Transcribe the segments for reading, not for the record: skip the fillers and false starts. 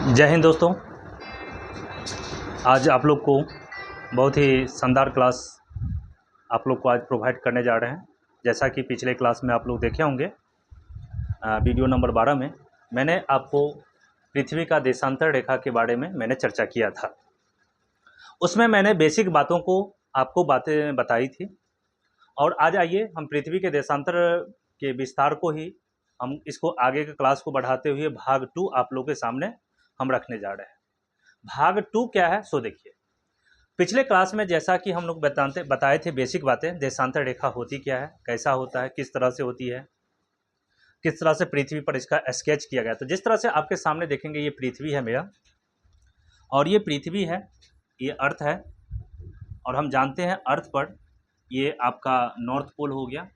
जय हिंद दोस्तों। आज आप लोग को बहुत ही शानदार क्लास आप लोग को आज प्रोवाइड करने जा रहे हैं। जैसा कि पिछले क्लास में आप लोग देखे होंगे, वीडियो नंबर 12 में मैंने आपको पृथ्वी का देशांतर रेखा के बारे में मैंने चर्चा किया था। उसमें मैंने बेसिक बातों को आपको बातें बताई थी। और आज आइए हम पृथ्वी के देशांतर के विस्तार को ही हम इसको आगे के क्लास को बढ़ाते हुए भाग 2 आप लोगों के सामने हम रखने जा रहे हैं। भाग 2 क्या है सो देखिए। पिछले क्लास में जैसा कि हम लोग बताए थे बेसिक बातें, देशांतर रेखा होती क्या है, कैसा होता है, किस तरह से होती है, किस तरह से पृथ्वी पर इसका स्केच किया गया। तो जिस तरह से आपके सामने देखेंगे, ये पृथ्वी है मेरा और ये पृथ्वी है, ये अर्थ है। और हम जानते हैं अर्थ पर ये आपका नॉर्थ पोल हो गया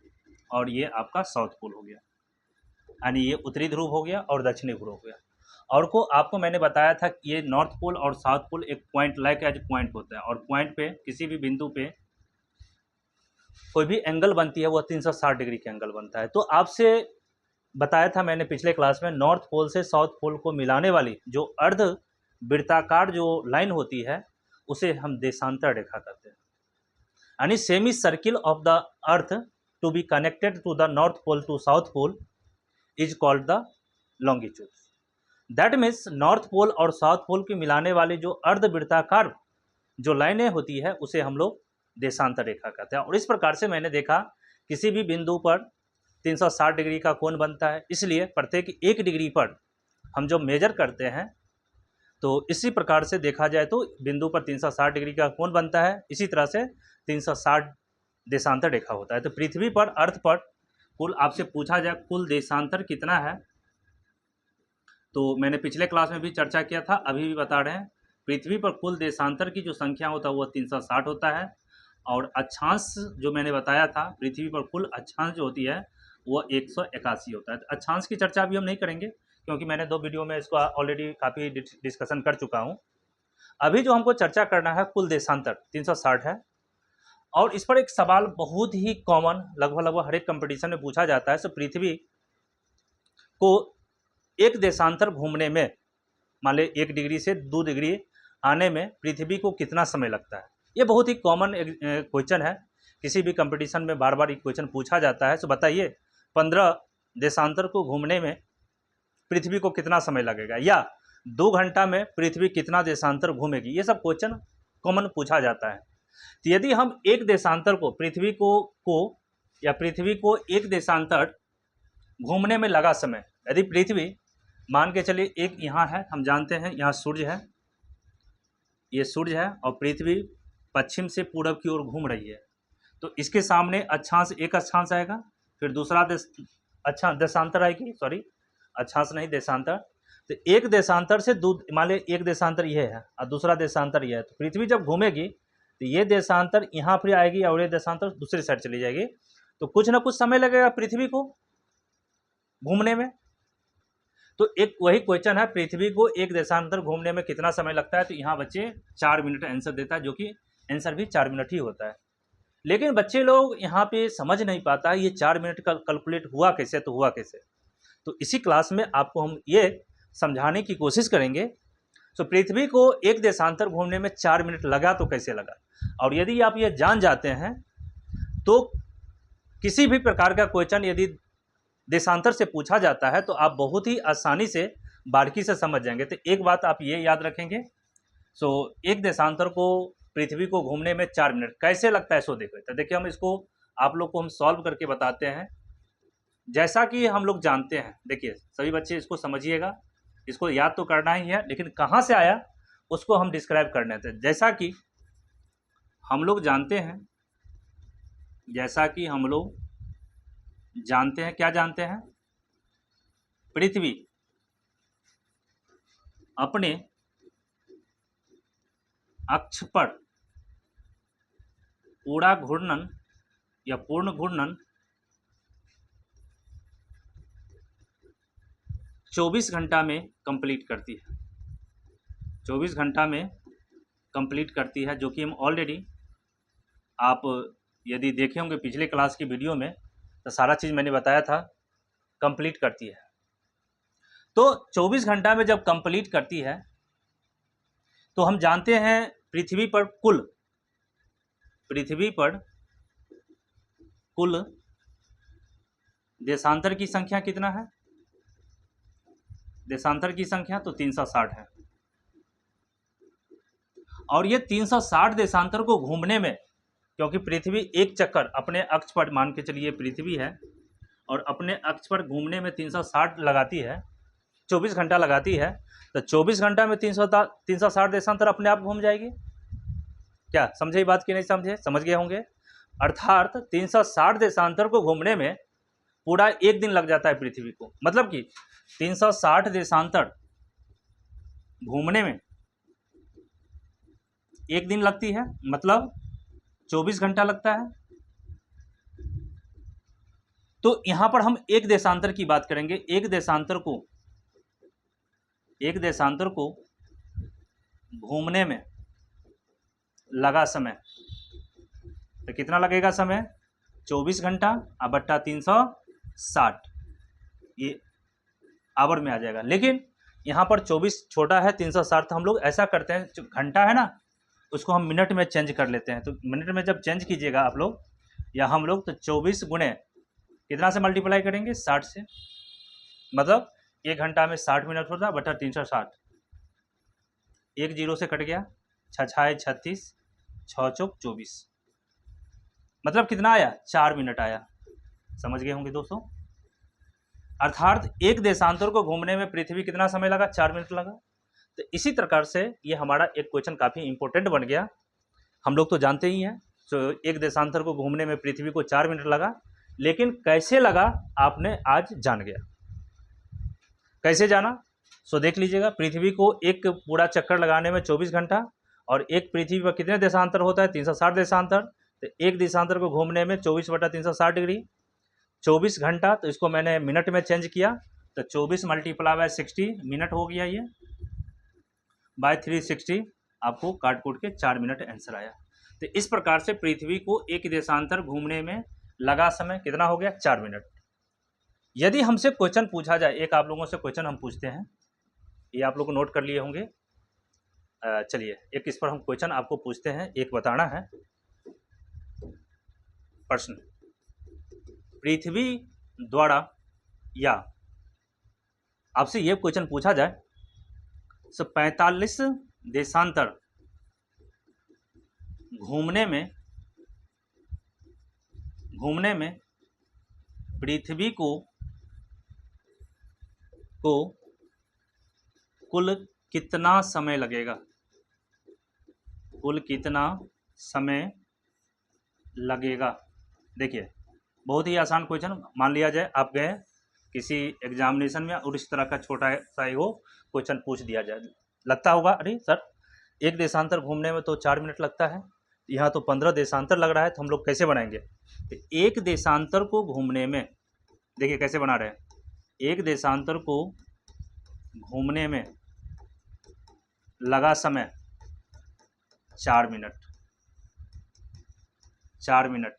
और ये आपका साउथ पोल हो गया, यानी ये उत्तरी ध्रुव हो गया और दक्षिणी ध्रुव हो गया। और को आपको मैंने बताया था कि ये नॉर्थ पोल और साउथ पोल एक पॉइंट लाइक एज पॉइंट होता है, और पॉइंट पे किसी भी बिंदु पे कोई भी एंगल बनती है वो 360 डिग्री का एंगल बनता है। तो आपसे बताया था मैंने पिछले क्लास में, नॉर्थ पोल से साउथ पोल को मिलाने वाली जो अर्ध वृत्ताकार जो लाइन होती है उसे हम देशांतर रेखा कहते हैं। यानी semi circle of the earth to be connected to the north pole to south pole is called the longitude. That means north pole और साउथ पोल की मिलाने वाली जो अर्धवृत्ताकार जो लाइनें होती है उसे हम लोग देशांतर रेखा कहते हैं। और इस प्रकार से मैंने देखा किसी भी बिंदु पर 360 डिग्री का कोण बनता है, इसलिए प्रत्येक 1 डिग्री पर हम जो मेजर करते हैं तो इसी प्रकार से देखा जाए तो बिंदु पर 360 डिग्री का कोण बनता है। इसी तरह से 360 देशांतर रेखा होता है। तो पृथ्वी पर, अर्थ पर कुल आपसे पूछा जाए कुल देशांतर कितना है, तो मैंने पिछले क्लास में भी चर्चा किया था, अभी भी बता रहे हैं। पृथ्वी पर कुल देशांतर की जो संख्या होता है वो 360 होता है। और अक्षांश जो मैंने बताया था, पृथ्वी पर कुल अक्षांश जो होती है वो 181 होता है। तो अक्षांश की चर्चा अभी हम नहीं करेंगे क्योंकि मैंने 2 वीडियो में इसको ऑलरेडी काफ़ी डिस्कशन कर चुका हूँ। अभी जो हमको चर्चा करना है कुल देशांतर 360 है। और इस पर एक सवाल बहुत ही कॉमन लगभग हर एक कंपटीशन में पूछा जाता है। सो पृथ्वी को एक देशांतर घूमने में, मान ले 1 डिग्री से 2 डिग्री आने में पृथ्वी को कितना समय लगता है। ये बहुत ही कॉमन क्वेश्चन है, किसी भी कंपटीशन में बार बार ये क्वेश्चन पूछा जाता है। तो बताइए 15 देशांतर को घूमने में पृथ्वी को कितना समय लगेगा, या 2 घंटा में पृथ्वी कितना देशांतर घूमेगी। ये सब क्वेश्चन कॉमन पूछा जाता है। तो यदि हम एक देशांतर को पृथ्वी को एक देशांतर घूमने में लगा समय, यदि पृथ्वी मान के चलिए एक यहाँ है, हम जानते हैं यहाँ सूर्य है, ये सूर्य है और पृथ्वी पश्चिम से पूरब की ओर घूम रही है। तो इसके सामने अक्षांश, एक अक्षांश आएगा, फिर दूसरा देशांतर आएगी, सॉरी अक्षांश नहीं देशांतर। तो एक देशांतर से मान ली एक देशांतर ये है और दूसरा देशांतर ये है। तो पृथ्वी जब घूमेगी तो ये देशांतर यहाँ फिर आएगी और ये देशांतर दूसरी साइड चली जाएगी। तो कुछ ना कुछ समय लगेगा पृथ्वी को घूमने में। तो एक वही क्वेश्चन है, पृथ्वी को एक देशांतर घूमने में कितना समय लगता है। तो यहाँ बच्चे 4 मिनट आंसर देता है, जो कि आंसर भी 4 मिनट ही होता है। लेकिन बच्चे लोग यहाँ पे समझ नहीं पाता ये 4 मिनट का कैलकुलेट हुआ कैसे, तो हुआ कैसे। तो इसी क्लास में आपको हम ये समझाने की कोशिश करेंगे। तो पृथ्वी को एक देशांतर घूमने में 4 मिनट लगा तो कैसे लगा। और यदि आप ये जान जाते हैं तो किसी भी प्रकार का क्वेश्चन यदि देशांतर से पूछा जाता है तो आप बहुत ही आसानी से बारीकी से समझ जाएंगे। तो एक बात आप ये याद रखेंगे, सो एक देशांतर को पृथ्वी को घूमने में 4 मिनट कैसे लगता है सो देखो। तो देखिए हम इसको आप लोग को हम सॉल्व करके बताते हैं। जैसा कि हम लोग जानते हैं, देखिए सभी बच्चे इसको समझिएगा, इसको याद तो करना ही है, लेकिन कहाँ से आया उसको हम डिस्क्राइब करने थे। जैसा कि हम लोग जानते हैं, क्या जानते हैं, पृथ्वी अपने अक्ष पर पूरा घूर्णन या पूर्ण घूर्णन 24 घंटा में कंप्लीट करती है। 24 घंटा में कंप्लीट करती है, जो कि हम ऑलरेडी आप यदि देखे होंगे पिछले क्लास की वीडियो में तो सारा चीज़ मैंने बताया था, कंप्लीट करती है। तो 24 घंटा में जब कंप्लीट करती है तो हम जानते हैं पृथ्वी पर कुल देशांतर की संख्या कितना है? देशांतर की संख्या तो 360 है। और ये 360 देशांतर को घूमने में, क्योंकि पृथ्वी एक चक्कर अपने अक्ष पर, मान के चलिए पृथ्वी है और अपने अक्ष पर घूमने में 360 लगाती है, 24 घंटा लगाती है, तो 24 घंटा में 360 देशांतर अपने आप घूम जाएगी। क्या समझे ये बात कि नहीं समझे? समझ गए होंगे। अर्थात 360 देशांतर को घूमने में पूरा एक दिन लग जाता है पृथ्वी को। मतलब कि 360 देशांतर घूमने में एक दिन लगती है, मतलब 24 घंटा लगता है। तो यहां पर हम एक देशांतर की बात करेंगे। एक देशांतर को घूमने में लगा समय, तो कितना लगेगा समय? 24 घंटा अब बट्टा 360, ये आवर में आ जाएगा। लेकिन यहाँ पर 24 छोटा है, 360, तो हम लोग ऐसा करते हैं, जो घंटा है ना उसको हम मिनट में चेंज कर लेते हैं। तो मिनट में जब चेंज कीजिएगा आप लोग या हम लोग, तो 24 गुणे कितना से मल्टीप्लाई करेंगे? 60 से। मतलब एक घंटा में 60 मिनट होता है बटा 360, एक जीरो से कट गया, 6 36, 6 चौक 24, मतलब कितना आया? 4 मिनट आया। समझ गए होंगे दोस्तों। अर्थात एक देशांतर को घूमने में पृथ्वी कितना समय लगा? 4 मिनट लगा। तो इसी प्रकार से ये हमारा एक क्वेश्चन काफ़ी इंपॉर्टेंट बन गया। हम लोग तो जानते ही हैं, तो एक देशांतर को घूमने में पृथ्वी को 4 मिनट लगा, लेकिन कैसे लगा आपने आज जान गया। कैसे जाना? सो देख लीजिएगा, पृथ्वी को एक पूरा चक्कर लगाने में 24 घंटा, और एक पृथ्वी पर कितने देशांतर होता है? 360 देशांतर। तो एक देशांतर को घूमने में 24 बटा 360 डिग्री, 24 घंटा, तो इसको मैंने मिनट में चेंज किया, तो 24 मल्टीप्लाई बाय 60 मिनट हो गया, ये बाय 360, आपको काट कूट के 4 मिनट आंसर आया। तो इस प्रकार से पृथ्वी को एक देशांतर घूमने में लगा समय कितना हो गया? 4 मिनट। यदि हमसे क्वेश्चन पूछा जाए, एक आप लोगों से क्वेश्चन हम पूछते हैं, ये आप लोग को नोट कर लिए होंगे। चलिए एक इस पर हम क्वेश्चन आपको पूछते हैं, एक बताना है प्रश्न। पृथ्वी द्वारा, या आपसे ये क्वेश्चन पूछा जाए, 45 देशांतर घूमने में पृथ्वी को कुल कितना समय लगेगा? कुल कितना समय लगेगा? देखिए बहुत ही आसान क्वेश्चन। मान लिया जाए आप गए किसी एग्जामिनेशन में और इस तरह का छोटा सा वो क्वेश्चन पूछ दिया जाए, लगता होगा अरे सर एक देशांतर घूमने में तो 4 मिनट लगता है, यहाँ तो 15 देशांतर लग रहा है, तो हम लोग कैसे बनाएंगे? तो एक देशांतर को घूमने में, देखिए कैसे बना रहे हैं, एक देशांतर को घूमने में लगा समय 4 मिनट। 4 मिनट,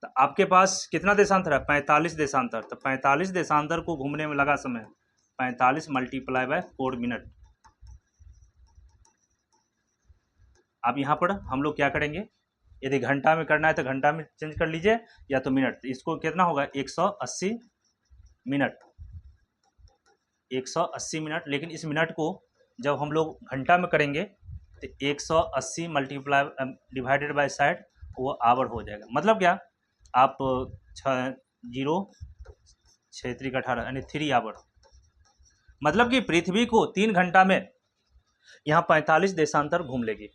तो आपके पास कितना देशांतर है? 45 देशांतर। तो 45 देशांतर को घूमने में लगा समय 45 मल्टीप्लाई बाय 4 मिनट। अब यहाँ पर हम लोग क्या करेंगे, यदि घंटा में करना है तो घंटा में चेंज कर लीजिए, या तो मिनट। इसको कितना होगा? 180 मिनट। 180 मिनट। लेकिन इस मिनट को जब हम लोग घंटा में करेंगे तो 180 मल्टीप्लाई डिवाइडेड बाय 60, वो आवर हो जाएगा। मतलब क्या, आप 6 3 18 यानी 3 आवर। मतलब कि पृथ्वी को 3 घंटा में यहाँ 45 देशांतर घूम लेगी।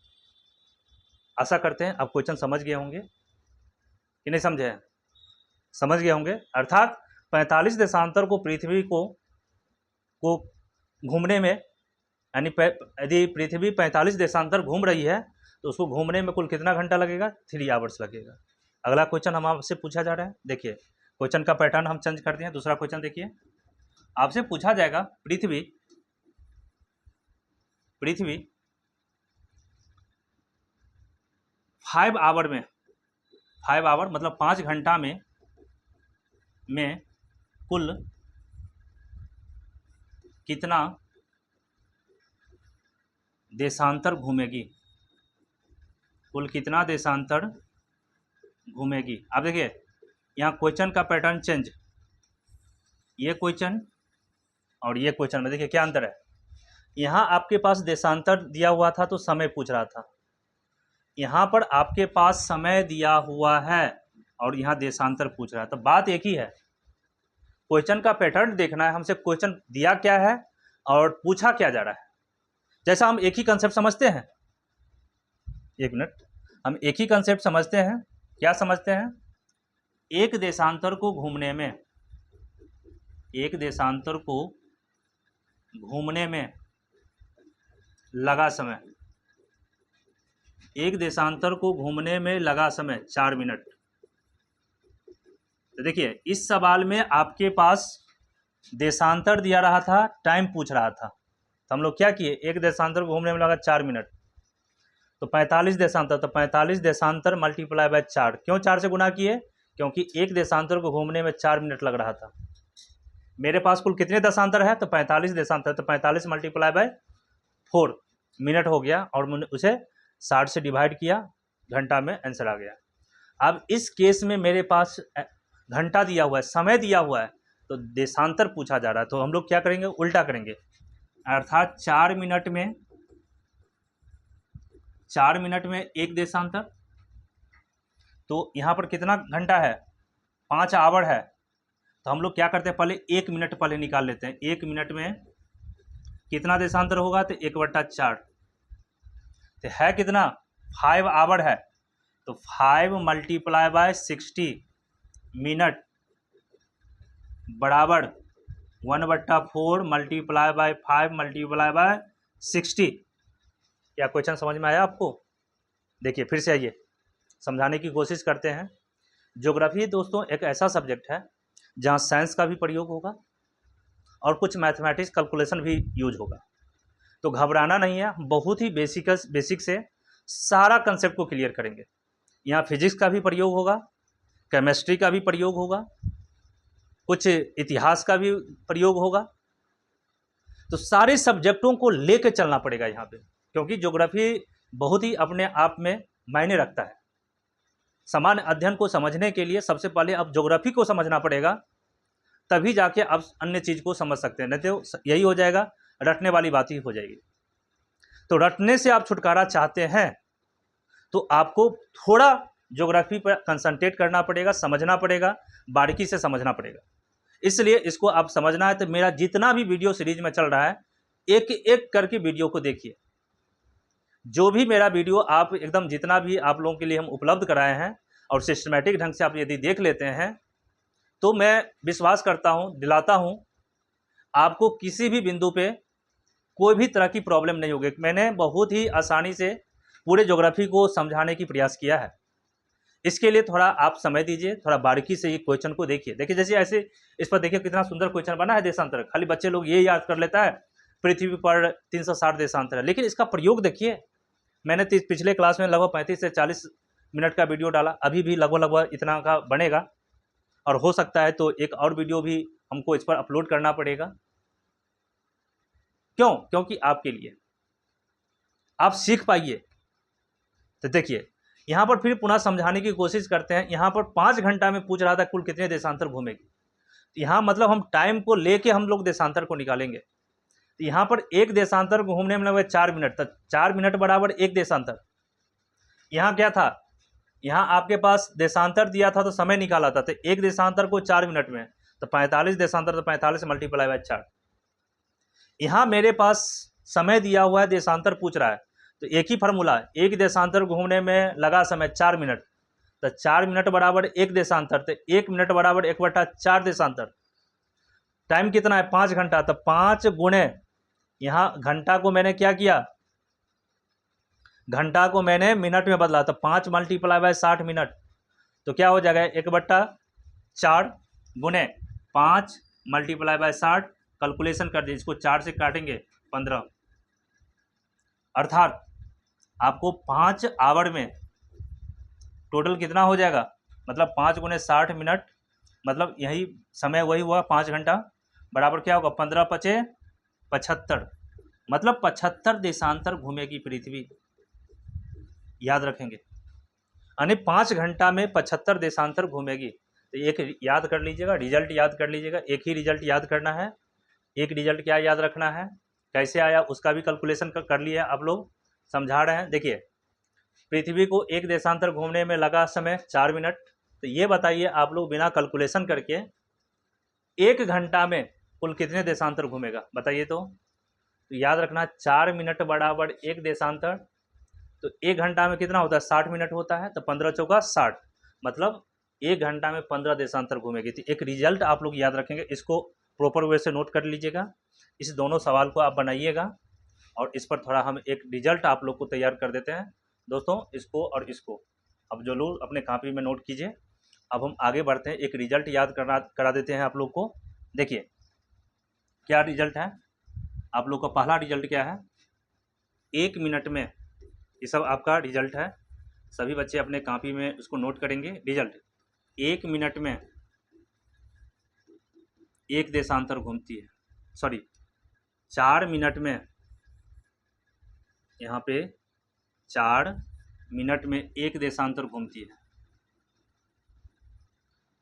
आशा करते हैं आप क्वेश्चन समझ गए होंगे कि नहीं समझे हैं? समझ गए होंगे। अर्थात 45 देशांतर को पृथ्वी को घूमने में, यानी यदि पृथ्वी 45 देशांतर घूम रही है तो उसको घूमने में कुल कितना घंटा लगेगा? 3 आवर्स लगेगा। अगला क्वेश्चन हम आपसे पूछा जा रहा है, देखिए क्वेश्चन का पैटर्न हम चेंज कर दिए। दूसरा क्वेश्चन देखिए, आपसे पूछा जाएगा पृथ्वी 5 आवर में, 5 आवर मतलब 5 घंटा में कुल कितना देशांतर घूमेगी, कुल कितना देशांतर घूमेगी। अब देखिए यहाँ क्वेश्चन का पैटर्न चेंज, ये क्वेश्चन और ये क्वेश्चन में देखिए क्या अंतर है। यहाँ आपके पास देशांतर दिया हुआ था तो समय पूछ रहा था, यहाँ पर आपके पास समय दिया हुआ है और यहाँ देशांतर पूछ रहा है। तो बात एक ही है, क्वेश्चन का पैटर्न देखना है हमसे, क्वेश्चन दिया क्या है और पूछा क्या जा रहा है। जैसा हम एक ही कंसेप्ट समझते हैं, एक मिनट, हम एक ही कंसेप्ट समझते हैं। क्या समझते हैं? एक देशांतर को घूमने में, एक देशांतर को घूमने में लगा समय, एक देशांतर को घूमने में लगा समय 4 मिनट। तो देखिए इस सवाल में आपके पास देशांतर दिया रहा था, टाइम पूछ रहा था, तो हम लोग क्या किए, एक देशांतर को घूमने में लगा 4 मिनट, तो 45 देशांतर, तो 45 देशांतर मल्टीप्लाई बाय 4। क्यों 4 से गुना किए? क्योंकि एक देशांतर को घूमने में 4 मिनट लग रहा था। मेरे पास कुल कितने देशांतर है? तो 45 देशांतर, तो 45 मल्टीप्लाई बाय 4 मिनट हो गया और मैंने उसे 60 से डिवाइड किया, घंटा में आंसर आ गया। अब इस केस में मेरे पास घंटा दिया हुआ है, समय दिया हुआ है, तो देशांतर पूछा जा रहा है, तो हम लोग क्या करेंगे, उल्टा करेंगे, अर्थात 4 मिनट में एक देशांतर। तो यहाँ पर कितना घंटा है? 5 आवर है, तो हम लोग क्या करते हैं, पहले 1 मिनट पहले निकाल लेते हैं। 1 मिनट में कितना देशांतर होगा? तो 1/4, तो है कितना, 5 आवर है, तो 5 मल्टीप्लाई बाय 60 मिनट बराबर 1/4 मल्टीप्लाई बाय 5 मल्टीप्लाई बाय 60। क्या क्वेश्चन समझ में आया आपको? देखिए फिर से आइए समझाने की कोशिश करते हैं। ज्योग्राफी दोस्तों एक ऐसा सब्जेक्ट है जहाँ साइंस का भी प्रयोग होगा और कुछ मैथमेटिक्स कैलकुलेशन भी यूज होगा, तो घबराना नहीं है, बहुत ही बेसिक से सारा कंसेप्ट को क्लियर करेंगे। यहाँ फिजिक्स का भी प्रयोग होगा, केमिस्ट्री का भी प्रयोग होगा, कुछ इतिहास का भी प्रयोग होगा, तो सारे सब्जेक्टों को लेकर चलना पड़ेगा यहाँ पे, क्योंकि ज्योग्राफी बहुत ही अपने आप में मायने रखता है। सामान्य अध्ययन को समझने के लिए सबसे पहले अब ज्योग्राफी को समझना पड़ेगा, तभी जाके आप अन्य चीज़ को समझ सकते हैं, नहीं तो यही हो जाएगा, रटने वाली बात ही हो जाएगी। तो रटने से आप छुटकारा चाहते हैं तो आपको थोड़ा ज्योग्राफी पर कंसंट्रेट करना पड़ेगा, समझना पड़ेगा, बारीकी से समझना पड़ेगा। इसलिए इसको आप समझना है तो मेरा जितना भी वीडियो सीरीज में चल रहा है, एक एक करके वीडियो को देखिए। जो भी मेरा वीडियो आप एकदम जितना भी आप लोगों के लिए हम उपलब्ध कराए हैं और सिस्टमेटिक ढंग से आप यदि देख लेते हैं तो मैं विश्वास करता हूं, दिलाता हूं, आपको किसी भी बिंदु पे कोई भी तरह की प्रॉब्लम नहीं होगी। मैंने बहुत ही आसानी से पूरे ज्योग्राफी को समझाने की प्रयास किया है। इसके लिए थोड़ा आप समय दीजिए, थोड़ा बारीकी से ये क्वेश्चन को देखिए। देखिए जैसे ऐसे इस पर देखिए कितना सुंदर क्वेश्चन बना है देशांतर, खाली बच्चे लोग ये याद कर लेता है पृथ्वी पर 360 देशांतर है, लेकिन इसका प्रयोग देखिए। मैंने पिछले क्लास में लगभग 35 से 40 मिनट का वीडियो डाला, अभी भी लगभग इतना का बनेगा और हो सकता है तो एक और वीडियो भी हमको इस पर अपलोड करना पड़ेगा। क्यों? क्योंकि आपके लिए आप सीख पाइए। तो देखिए यहाँ पर फिर पुनः समझाने की कोशिश करते हैं। यहाँ पर 5 घंटा में पूछ रहा था कुल कितने देशांतर घूमेगी, यहाँ मतलब हम टाइम को लेके हम लोग देशांतर को निकालेंगे। तो यहाँ पर एक देशांतर को घूमने में लगे 4 मिनट, तो 4 मिनट बराबर एक देशांतर। यहाँ क्या था, यहाँ आपके पास देशांतर दिया था तो समय निकाला था, तो एक देशांतर को 4 मिनट में, तो 45 देशांतर, तो 45 मल्टीप्लाई बाय 4। यहाँ मेरे पास समय दिया हुआ है, देशांतर पूछ रहा है, तो एक ही फार्मूला है, एक देशांतर घूमने में लगा समय 4 मिनट, तो 4 मिनट बराबर एक देशांतर, तो 1 मिनट बराबर 1/4 देशांतर। टाइम कितना है, 5 घंटा, तो 5 गुणे, यहाँ घंटा को मैंने क्या किया, घंटा को मैंने मिनट में बदला, तो 5 मल्टीप्लाई बाय 60 मिनट, तो क्या हो जाएगा 1/4 गुणे 5 मल्टीप्लाई बाय 60, कैलकुलेशन कर दीजिए, इसको 4 से काटेंगे 15, अर्थात आपको 5 आवर में टोटल कितना हो जाएगा, मतलब 5 गुणे 60 मिनट, मतलब यही समय वही हुआ 5 घंटा, बराबर क्या होगा 15 × 5 75, मतलब 75 देशांतर घूमेगी पृथ्वी, याद रखेंगे। यानी 5 घंटा में 75 देशांतर घूमेगी। तो एक याद कर लीजिएगा, रिजल्ट याद कर लीजिएगा, एक ही रिजल्ट याद करना है। एक रिजल्ट क्या याद रखना है, कैसे आया उसका भी कैलकुलेशन कर लिया आप लोग, समझा रहे हैं। देखिए, पृथ्वी को एक देशांतर घूमने में लगा समय 4 मिनट। तो ये बताइए आप लोग बिना कैलकुलेशन करके 1 घंटा में कुल कितने देशांतर घूमेगा, बताइए। तो याद रखना 4 मिनट बराबर 1 देशांतर। तो 1 घंटा में कितना होता है, 60 मिनट होता है। तो 15 चौका 60, मतलब 1 घंटा में 15 देशांतर घूमेगी। तो एक रिजल्ट आप लोग याद रखेंगे, इसको प्रॉपर वे से नोट कर लीजिएगा। इस दोनों सवाल को आप बनाइएगा और इस पर थोड़ा हम एक रिजल्ट आप लोग को तैयार कर देते हैं दोस्तों, इसको और इसको अब जरूर अपने कॉपी में नोट कीजिए। अब हम आगे बढ़ते हैं, एक रिजल्ट याद करा देते हैं आप लोग को। देखिए क्या रिजल्ट है, आप लोग का पहला रिजल्ट क्या है, 1 मिनट में, ये सब आपका रिजल्ट है। सभी बच्चे अपने कॉपी में इसको नोट करेंगे। रिजल्ट, 1 मिनट में 1 देशांतर घूमती है, सॉरी 4 मिनट में, यहाँ पे 4 मिनट में 1 देशांतर घूमती है।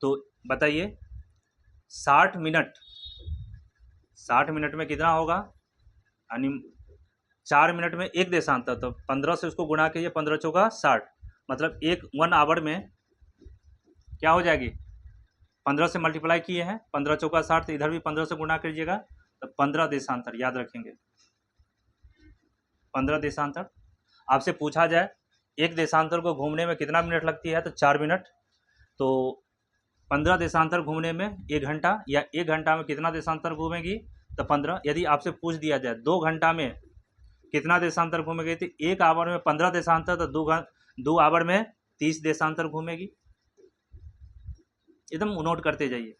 तो बताइए 60 मिनट में कितना होगा, यानी 4 मिनट में 1 देशांतर, तो 15 से उसको गुणा कीजिए, 15 चौका 60, मतलब 1 आवर में क्या हो जाएगी, 15 से मल्टीप्लाई किए हैं, 15 चौका 60, तो इधर भी 15 से गुणा कीजिएगा, तो 15 देशांतर, याद रखेंगे 15 देशांतर। आपसे पूछा जाए 1 देशांतर को घूमने में कितना मिनट लगती है, तो 4 मिनट। तो 15 देशांतर घूमने में 1 घंटा, या 1 घंटा में कितना देशांतर घूमेगी, तो 15। यदि आपसे पूछ दिया जाए 2 घंटा में कितना देशांतर घूमेगी, तो 1 आवर में 15 देशांतर, तो 2 आवर में 30 देशांतर घूमेगी। एकदम नोट करते जाइए।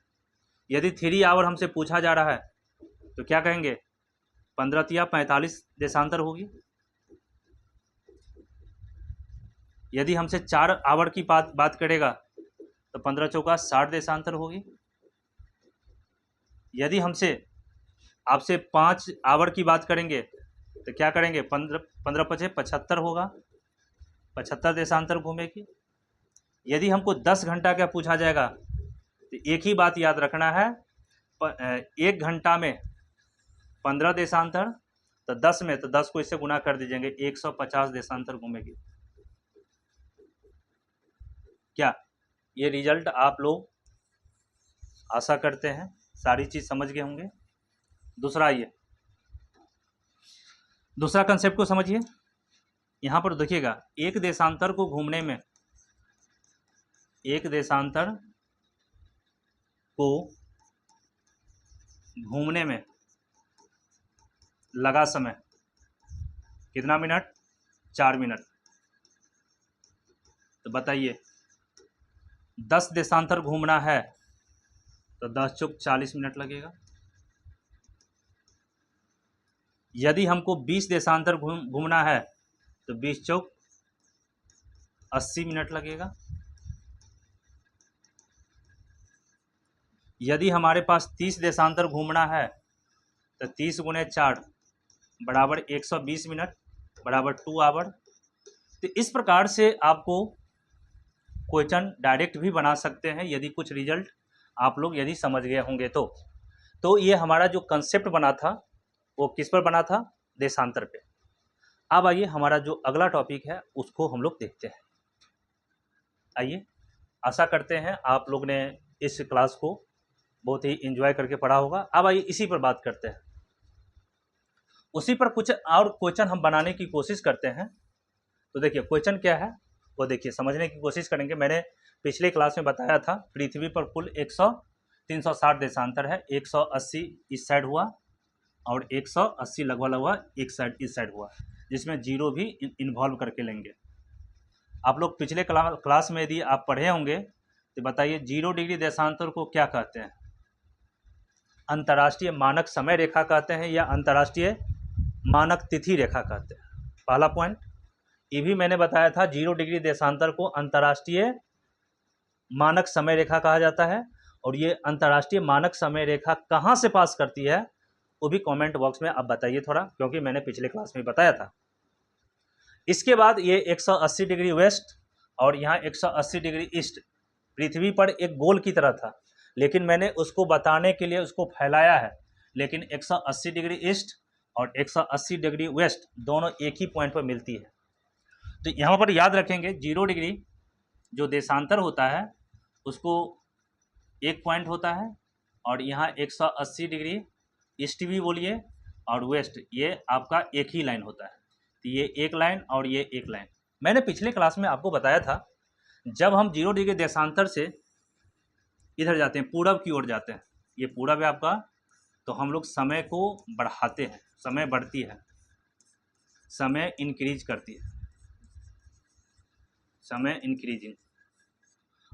यदि 3 आवर हमसे पूछा जा रहा है तो क्या कहेंगे, 15 तिया 45 देशांतर होगी। यदि हमसे 4 आवर की बात करेगा तो 15 चौका 60 देशांतर होगी। यदि हमसे आपसे 5 आवर की बात करेंगे तो क्या करेंगे, 15 पचे 75 होगा, 75 देशांतर घूमेगी। यदि हमको 10 घंटा क्या पूछा जाएगा तो एक ही बात याद रखना है, 1 घंटा में 15 देशांतर, तो 10 में, तो 10 को इससे गुना कर दीजिएंगे, 150 देशांतर घूमेगी। क्या ये रिजल्ट आप लोग आशा करते हैं सारी चीज़ समझ गए होंगे। दूसरा, ये दूसरा कंसेप्ट को समझिए। यहाँ पर देखिएगा, एक देशांतर को घूमने में, एक देशांतर को घूमने में लगा समय कितना मिनट, 4 मिनट। तो बताइए 10 देशांतर घूमना है तो 10 चौक 40 मिनट लगेगा। यदि हमको 20 देशांतर घूमना है तो 20 चौक 80 मिनट लगेगा। यदि हमारे पास 30 देशांतर घूमना है तो 30 गुणे 4 बराबर 120 मिनट बराबर 2 आवर। तो इस प्रकार से आपको क्वेश्चन डायरेक्ट भी बना सकते हैं, यदि कुछ रिजल्ट आप लोग यदि समझ गए होंगे तो ये हमारा जो कंसेप्ट बना था वो किस पर बना था, देशांतर पे। अब आइए हमारा जो अगला टॉपिक है उसको हम लोग देखते हैं। आइए, आशा करते हैं आप लोग ने इस क्लास को बहुत ही एंजॉय करके पढ़ा होगा। अब आइए इसी पर बात करते हैं, उसी पर कुछ और क्वेश्चन हम बनाने की कोशिश करते हैं। तो देखिए क्वेश्चन क्या है वो देखिए, समझने की कोशिश करेंगे। मैंने पिछले क्लास में बताया था पृथ्वी पर कुल 360 देशांतर है, 180 इस साइड हुआ और 180 लगभग एक साइड इस साइड हुआ, जिसमें 0 भी इन्वॉल्व करके लेंगे। आप लोग पिछले क्लास में यदि आप पढ़े होंगे तो बताइए 0 डिग्री देशांतर को क्या कहते हैं, अंतर्राष्ट्रीय मानक समय रेखा कहते हैं या अंतर्राष्ट्रीय मानक तिथि रेखा कहते हैं। पहला पॉइंट ये भी मैंने बताया था, 0 डिग्री देशांतर को अंतर्राष्ट्रीय मानक समय रेखा कहा जाता है। और ये अंतर्राष्ट्रीय मानक समय रेखा कहाँ से पास करती है, वो भी कमेंट बॉक्स में आप बताइए थोड़ा, क्योंकि मैंने पिछले क्लास में बताया था। इसके बाद ये 180 डिग्री वेस्ट और यहाँ 180 डिग्री ईस्ट पृथ्वी पर एक गोल की तरह था, लेकिन मैंने उसको बताने के लिए उसको फैलाया है। लेकिन 180 डिग्री ईस्ट और 180 डिग्री वेस्ट दोनों एक ही पॉइंट पर मिलती है। तो यहाँ पर याद रखेंगे 0 डिग्री जो देशांतर होता है उसको एक पॉइंट होता है, और यहाँ 180 डिग्री ईस्ट भी बोलिए और वेस्ट, ये आपका एक ही लाइन होता है। तो ये एक लाइन और ये एक लाइन। मैंने पिछले क्लास में आपको बताया था, जब हम 0 डिग्री देशांतर से इधर जाते हैं, पूरब की ओर जाते हैं, ये पूरब है आपका, तो हम लोग समय को बढ़ाते हैं, समय बढ़ती है, समय इंक्रीज करती है, समय इंक्रीजिंग।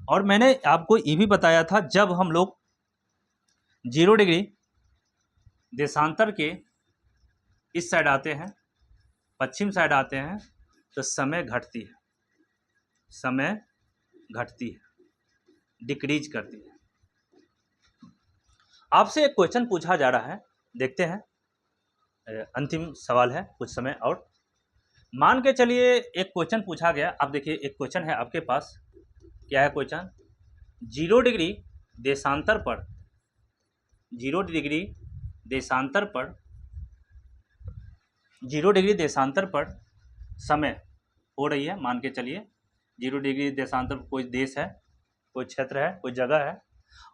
और मैंने आपको ये भी बताया था, जब हम लोग 0 डिग्री देशांतर के इस साइड आते हैं, पश्चिम साइड आते हैं, तो समय घटती है, समय घटती है, डिक्रीज करती है। आपसे एक क्वेश्चन पूछा जा रहा है, देखते हैं, अंतिम सवाल है, कुछ समय और। मान के चलिए एक क्वेश्चन पूछा गया, आप देखिए एक क्वेश्चन है आपके पास, क्या है क्वेश्चन? 0 डिग्री देशांतर पर, 0 डिग्री देशांतर पर, 0 डिग्री देशांतर पर समय हो रही है, मान के चलिए 0 डिग्री देशांतर पर कोई देश है, कोई क्षेत्र है, कोई जगह है,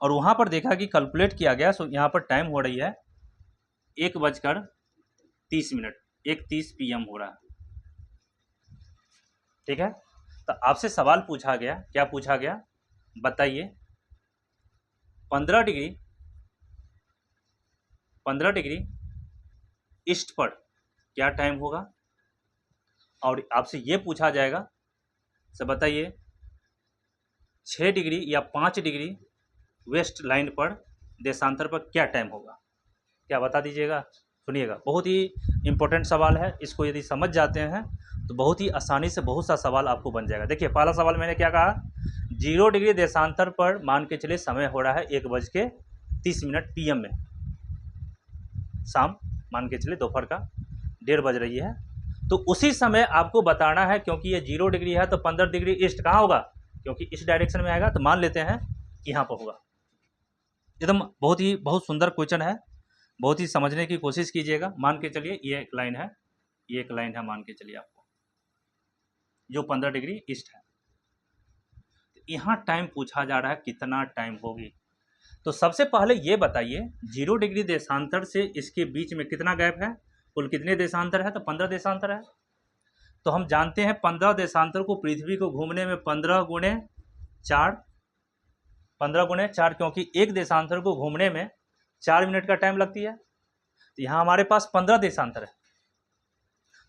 और वहाँ पर देखा कि कैलकुलेट किया गया, सो यहाँ पर टाइम हो रही है 1:30, 1:30 PM हो रहा है, ठीक है। तो आपसे सवाल पूछा गया, क्या पूछा गया बताइए, 15 डिग्री ईस्ट पर क्या टाइम होगा, और आपसे ये पूछा जाएगा, से बताइए 6 डिग्री या 5 डिग्री वेस्ट लाइन पर देशांतर पर क्या टाइम होगा, क्या बता दीजिएगा। सुनिएगा, बहुत ही इंपॉर्टेंट सवाल है, इसको यदि समझ जाते हैं तो बहुत ही आसानी से बहुत सा सवाल आपको बन जाएगा। देखिए पहला सवाल मैंने क्या कहा, 0 डिग्री देशांतर पर मान के चलिए समय हो रहा है 1:30 PM में, शाम, मान के चलिए दोपहर का 1:30 बज रही है, तो उसी समय आपको बताना है, क्योंकि ये 0 डिग्री है तो 15 डिग्री ईस्ट कहाँ होगा, क्योंकि इस डायरेक्शन में आएगा, तो मान लेते हैं कि यहाँ पर होगा। एकदम बहुत सुंदर क्वेश्चन है, बहुत ही समझने की कोशिश कीजिएगा। मान के चलिए ये एक लाइन है, ये एक लाइन है, मान के चलिए आपको, जो 15 डिग्री ईस्ट है। यहाँ टाइम पूछा जा रहा है, कितना टाइम होगी। तो सबसे पहले ये बताइए 0 डिग्री देशांतर से इसके बीच में कितना गैप है, कुल कितने देशांतर है, तो 15 देशांतर है। तो हम जानते हैं 15 देशांतर को पृथ्वी को घूमने में 15 गुणे 4, क्योंकि एक देशांतर को घूमने में 4 मिनट का टाइम लगती है। तो यहाँ हमारे पास 15 देशांतर है,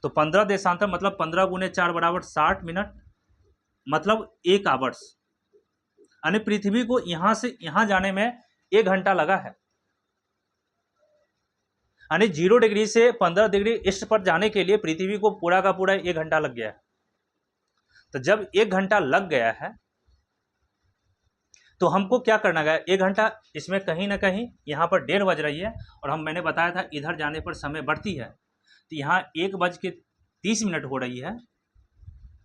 तो 15 देशांतर मतलब 15 गुणे 4 बराबर 60 मिनट, मतलब 1 आवर्स, यानी पृथ्वी को यहाँ से यहाँ जाने में 1 घंटा लगा है, यानी 0 डिग्री से 15 डिग्री ईस्ट पर जाने के लिए पृथ्वी को पूरा का पूरा 1 घंटा लग गया है। तो जब 1 घंटा लग गया है तो हमको क्या करना है, 1 घंटा इसमें कहीं ना कहीं यहाँ पर 1:30 बज रही है, और मैंने बताया था इधर जाने पर समय बढ़ती है, तो यहाँ 1:30 हो रही है,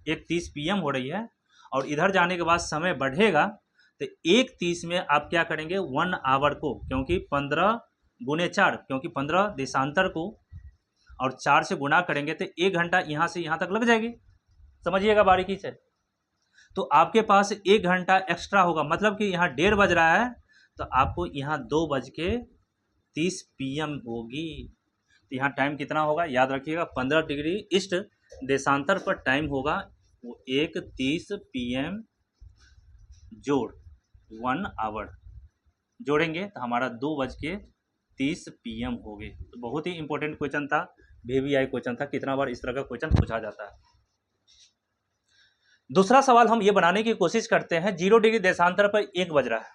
1:30 PM हो रही है, और इधर जाने के बाद समय बढ़ेगा, तो 1:30 में आप क्या करेंगे, 1 आवर को, क्योंकि 15 गुणे 4, क्योंकि 15 देशांतर को और 4 से गुणा करेंगे तो 1 घंटा यहाँ से यहाँ तक लग जाएगी, समझिएगा बारीकी से। तो आपके पास 1 घंटा एक्स्ट्रा होगा, मतलब कि यहाँ 1:30 बज रहा है, तो आपको यहाँ 2:30 PM होगी। तो यहाँ टाइम कितना होगा, याद रखिएगा, 15 डिग्री ईस्ट देशांतर पर टाइम होगा वो 1:30 PM जोड़ 1 आवर जोड़ेंगे तो हमारा 2:30 PM हो गए। तो बहुत ही इंपॉर्टेंट क्वेश्चन था, VVI क्वेश्चन था, कितना बार इस तरह का क्वेश्चन पूछा जाता है। दूसरा सवाल हम ये बनाने की कोशिश करते हैं, 0 डिग्री देशांतर पर 1 बज रहा है,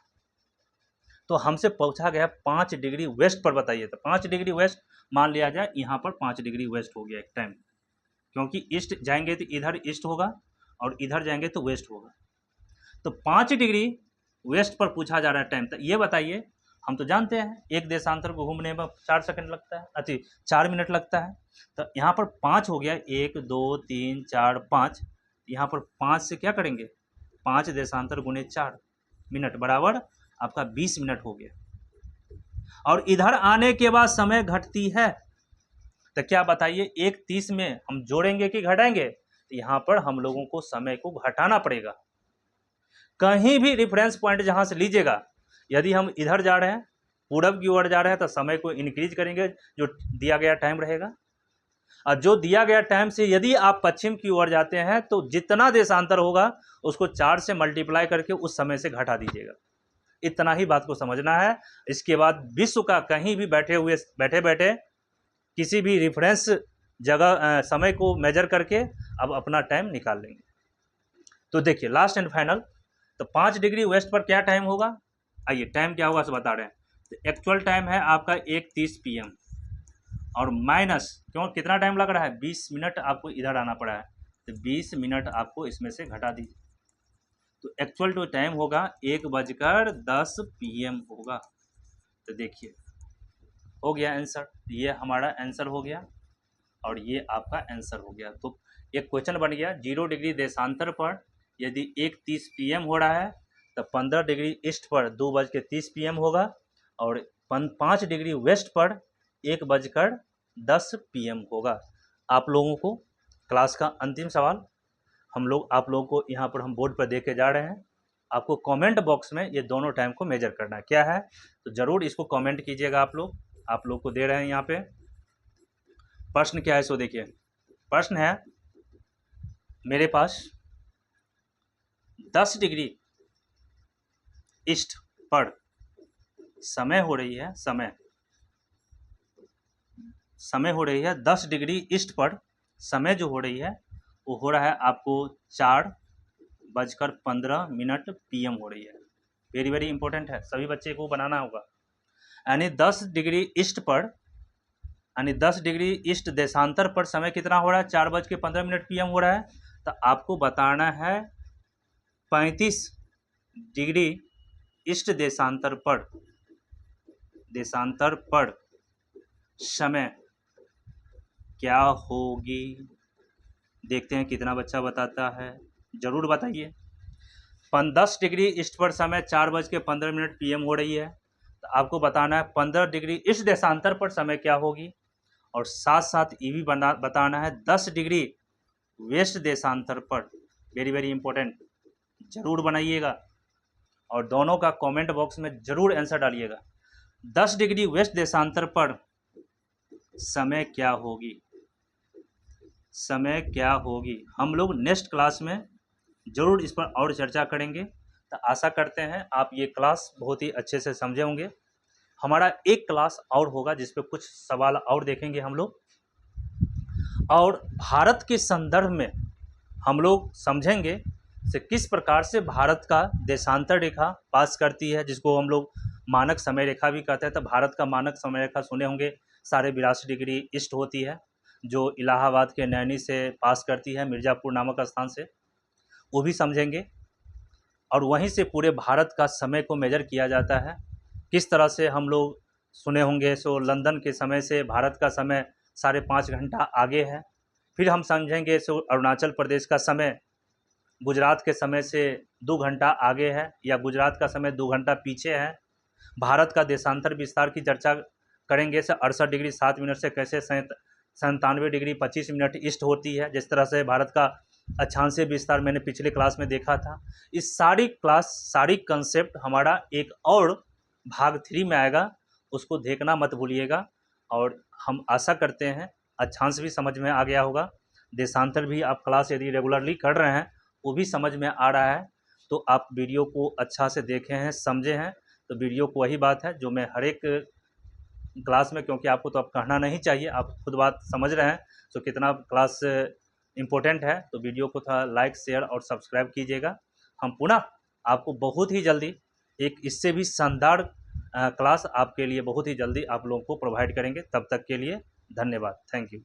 तो हमसे पूछा गया 5 डिग्री वेस्ट पर बताइए। तो 5 डिग्री वेस्ट मान लिया जाए, यहाँ पर 5 डिग्री वेस्ट हो गया एक टाइम, क्योंकि ईस्ट जाएंगे तो इधर ईस्ट होगा और इधर जाएंगे तो वेस्ट होगा। तो 5 डिग्री वेस्ट पर पूछा जा रहा है टाइम। तो ये बताइए हम तो जानते हैं एक देशांतर को घूमने में 4 सेकंड लगता है, अति 4 मिनट लगता है। तो यहाँ पर 5 हो गया, 1 2 3 4 5, यहाँ पर 5 से क्या करेंगे, 5 देशांतर गुने 4 मिनट बराबर आपका 20 मिनट हो गया। और इधर आने के बाद समय घटती है, तो क्या बताइए 1:30 में हम जोड़ेंगे कि घटाएंगे, तो यहाँ पर हम लोगों को समय को घटाना पड़ेगा। कहीं भी रेफरेंस पॉइंट जहाँ से लीजिएगा, यदि हम इधर जा रहे हैं, पूरब की ओर जा रहे हैं, तो समय को इंक्रीज करेंगे जो दिया गया टाइम रहेगा। और जो दिया गया टाइम से यदि आप पश्चिम की ओर जाते हैं तो जितना देशांतर होगा उसको 4 से मल्टीप्लाई करके उस समय से घटा दीजिएगा। इतना ही बात को समझना है। इसके बाद विश्व का कहीं भी बैठे बैठे किसी भी रेफरेंस जगह समय को मेजर करके अब अपना टाइम निकाल लेंगे। तो देखिए लास्ट एंड फाइनल, तो 5 डिग्री वेस्ट पर क्या टाइम होगा, आइए टाइम क्या होगा बता रहे हैं। तो एक्चुअल टाइम है आपका 1:30 PM और माइनस क्यों कितना टाइम लग रहा है, 20 मिनट आपको इधर आना पड़ा है, तो 20 मिनट आपको इसमें से घटा दीजिए। तो एक्चुअल जो टाइम होगा 1:10 PM होगा। तो देखिए हो गया आंसर, ये हमारा आंसर हो गया और ये आपका आंसर हो गया। तो एक क्वेश्चन बन गया, 0 डिग्री देशांतर पर यदि 1:30 PM हो रहा है तो 15 डिग्री ईस्ट पर 2:30 PM होगा और 5 डिग्री वेस्ट पर 1:10 PM होगा। आप लोगों को क्लास का अंतिम सवाल आप लोगों को यहाँ पर हम बोर्ड पर दे के जा रहे हैं। आपको कमेंट बॉक्स में ये दोनों टाइम को मेजर करना है, क्या है तो ज़रूर इसको कमेंट कीजिएगा। आप लोग को दे रहे हैं यहाँ पे। प्रश्न क्या है सो देखिए, प्रश्न है मेरे पास 10 डिग्री ईस्ट पर समय हो रही है, समय हो रही है 10 डिग्री ईस्ट पर समय जो हो रही है वो हो रहा है आपको 4:15 PM हो रही है। वेरी वेरी इंपॉर्टेंट है, सभी बच्चे को बनाना होगा। यानी 10 डिग्री ईस्ट पर, यानी 10 डिग्री ईस्ट देशांतर पर समय कितना हो रहा है, 4:15 PM हो रहा है। तो आपको बताना है 35 डिग्री ईस्ट देशांतर पर समय क्या होगी। देखते हैं कितना बच्चा बताता है, जरूर बताइए। 10 डिग्री ईस्ट पर समय 4:15 PM हो रही है, तो आपको बताना है 15 डिग्री ईस्ट देशांतर पर समय क्या होगी, और साथ साथ ये भी बताना है 10 डिग्री वेस्ट देशांतर पर। वेरी वेरी इंपॉर्टेंट, जरूर बनाइएगा और दोनों का कमेंट बॉक्स में जरूर आंसर डालिएगा। 10 डिग्री वेस्ट देशांतर पर समय क्या होगी, समय क्या होगी। हम लोग नेक्स्ट क्लास में ज़रूर इस पर और चर्चा करेंगे। तो आशा करते हैं आप ये क्लास बहुत ही अच्छे से समझे होंगे। हमारा एक क्लास और होगा जिस पे कुछ सवाल और देखेंगे हम लोग, और भारत के संदर्भ में हम लोग समझेंगे से किस प्रकार से भारत का देशांतर रेखा पास करती है, जिसको हम लोग मानक समय रेखा भी कहते हैं। तो भारत का मानक समय रेखा सुने होंगे 82.5 डिग्री ईस्ट होती है, जो इलाहाबाद के नैनी से पास करती है, मिर्ज़ापुर नामक स्थान से, वो भी समझेंगे। और वहीं से पूरे भारत का समय को मेजर किया जाता है, किस तरह से हम लोग सुने होंगे सो लंदन के समय से भारत का समय 5.5 घंटा आगे है। फिर हम समझेंगे सो अरुणाचल प्रदेश का समय गुजरात के समय से 2 घंटा आगे है, या गुजरात का समय 2 घंटा पीछे है। भारत का देशांतर विस्तार की चर्चा करेंगे से 68 डिग्री 7 मिनट से कैसे 97 डिग्री 25 मिनट ईस्ट होती है, जिस तरह से भारत का अक्षांशीय विस्तार मैंने पिछले क्लास में देखा था। इस सारी कंसेप्ट हमारा एक और भाग 3 में आएगा, उसको देखना मत भूलिएगा। और हम आशा करते हैं अक्षांश भी समझ में आ गया होगा, देशांतर भी आप क्लास यदि रेगुलरली कर रहे हैं वो भी समझ में आ रहा है। तो आप वीडियो को अच्छा से देखे हैं, समझे हैं, तो वीडियो को वही बात है जो मैं हर एक क्लास में, क्योंकि आपको तो अब कहना नहीं चाहिए, आप खुद बात समझ रहे हैं तो कितना क्लास इम्पोर्टेंट है। तो वीडियो को थोड़ा लाइक शेयर और सब्सक्राइब कीजिएगा। हम पुनः आपको बहुत ही जल्दी एक इससे भी शानदार क्लास आपके लिए बहुत ही जल्दी आप लोगों को प्रोवाइड करेंगे। तब तक के लिए धन्यवाद, थैंक यू।